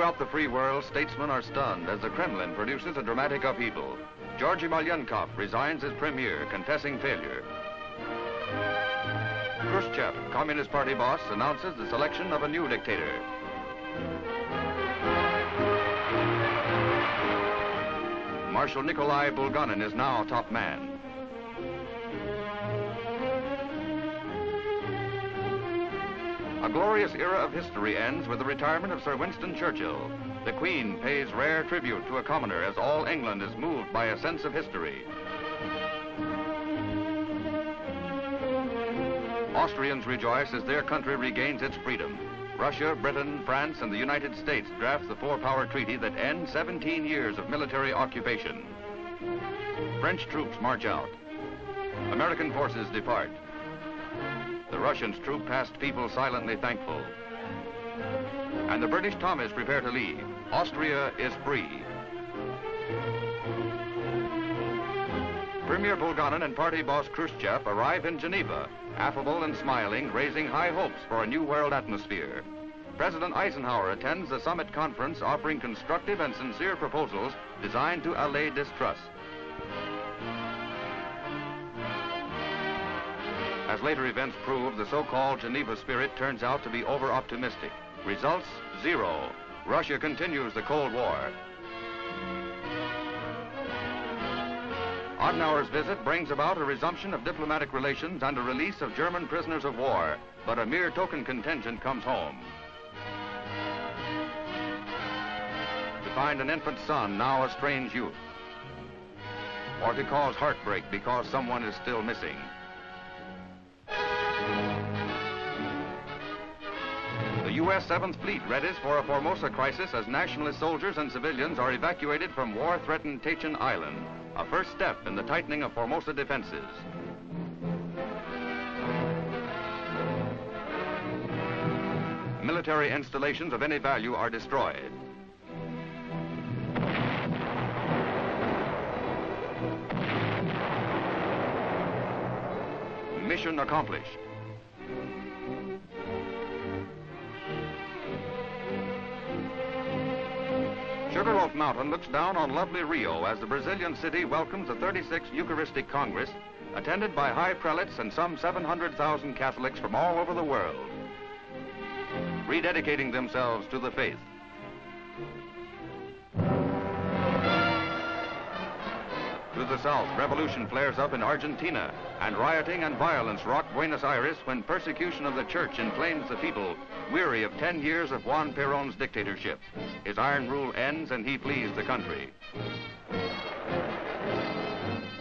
Throughout the free world, statesmen are stunned as the Kremlin produces a dramatic upheaval. Georgy Malenkov resigns as premier, confessing failure. Khrushchev, Communist Party boss, announces the selection of a new dictator. Marshal Nikolai Bulganin is now top man. A glorious era of history ends with the retirement of Sir Winston Churchill. The Queen pays rare tribute to a commoner as all England is moved by a sense of history. Austrians rejoice as their country regains its freedom. Russia, Britain, France, and the United States draft the four-power treaty that ends 17 years of military occupation. French troops march out. American forces depart. The Russians troop past people silently thankful. And the British Tommies prepare to leave. Austria is free. Premier Bulganin and party boss Khrushchev arrive in Geneva, affable and smiling, raising high hopes for a new world atmosphere. President Eisenhower attends the summit conference offering constructive and sincere proposals designed to allay distrust. As later events prove, the so-called Geneva spirit turns out to be over-optimistic. Results, 0. Russia continues the Cold War. Adenauer's visit brings about a resumption of diplomatic relations and a release of German prisoners of war, but a mere token contingent comes home. To find an infant son, now a strange youth. Or to cause heartbreak because someone is still missing. The U.S. 7th Fleet readies for a Formosa crisis as nationalist soldiers and civilians are evacuated from war-threatened Tachin Island, a first step in the tightening of Formosa defenses. Military installations of any value are destroyed. Mission accomplished. Sugarloaf Mountain looks down on lovely Rio as the Brazilian city welcomes the 36th Eucharistic Congress, attended by high prelates and some 700,000 Catholics from all over the world, rededicating themselves to the faith. To the south, revolution flares up in Argentina, and rioting and violence rock Buenos Aires when persecution of the church inflames the people, weary of 10 years of Juan Perón's dictatorship. His iron rule ends and he flees the country.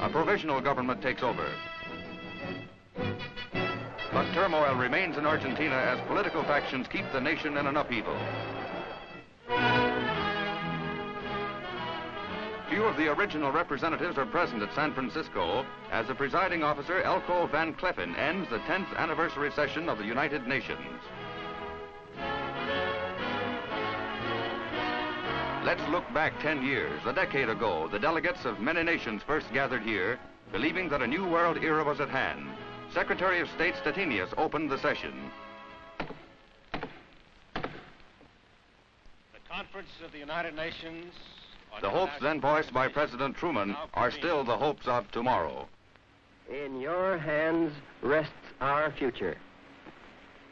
A provisional government takes over. But turmoil remains in Argentina as political factions keep the nation in an upheaval. Few of the original representatives are present at San Francisco as the presiding officer, Elko Van Kleffen, ends the 10th anniversary session of the United Nations. Let's look back 10 years. A decade ago, the delegates of many nations first gathered here, believing that a new world era was at hand. Secretary of State Stettinius opened the session. The Conference of the United Nations. The hopes then voiced by President Truman are still the hopes of tomorrow. In your hands rests our future.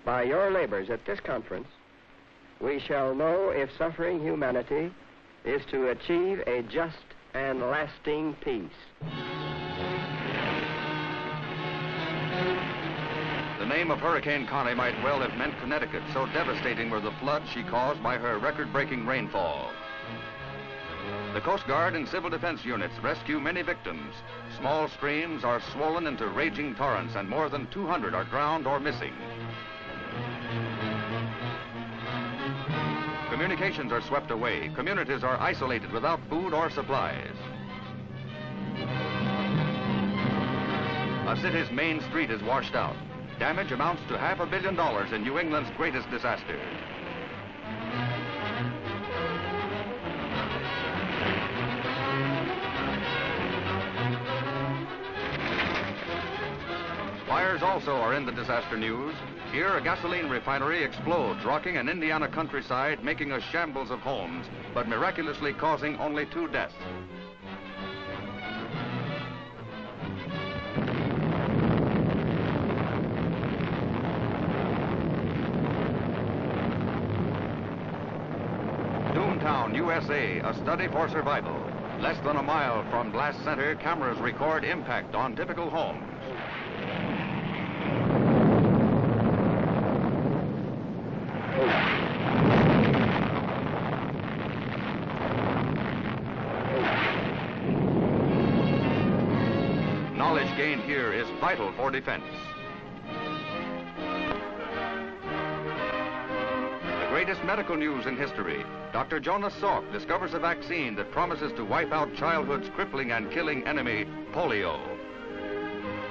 By your labors at this conference, we shall know if suffering humanity is to achieve a just and lasting peace. The name of Hurricane Connie might well have meant Connecticut, so devastating were the floods she caused by her record-breaking rainfall. The Coast Guard and civil defense units rescue many victims. Small streams are swollen into raging torrents, and more than 200 are drowned or missing. Communications are swept away. Communities are isolated without food or supplies. A city's main street is washed out. Damage amounts to $500 million in New England's greatest disaster. Fires Others also are in the disaster news. Here, a gasoline refinery explodes, rocking an Indiana countryside, making a shambles of homes, but miraculously causing only 2 deaths. Toontown, USA, a study for survival. Less than a mile from blast center, cameras record impact on typical homes. Knowledge gained here is vital for defense. The greatest medical news in history. Dr. Jonas Salk discovers a vaccine that promises to wipe out childhood's crippling and killing enemy, polio.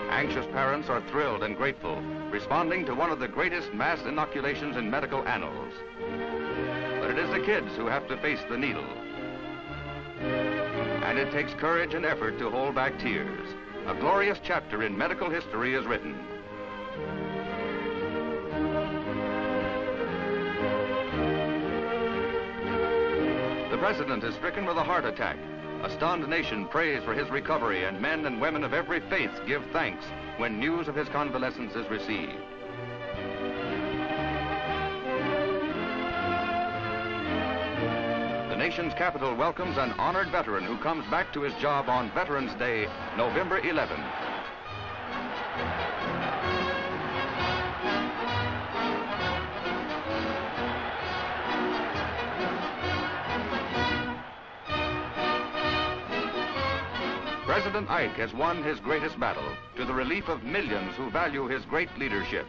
Anxious parents are thrilled and grateful, responding to one of the greatest mass inoculations in medical annals. But it is the kids who have to face the needle. And it takes courage and effort to hold back tears. A glorious chapter in medical history is written. The president is stricken with a heart attack. A stunned nation prays for his recovery, and men and women of every faith give thanks when news of his convalescence is received. The nation's capital welcomes an honored veteran who comes back to his job on Veterans Day, November 11th. President Ike has won his greatest battle, to the relief of millions who value his great leadership.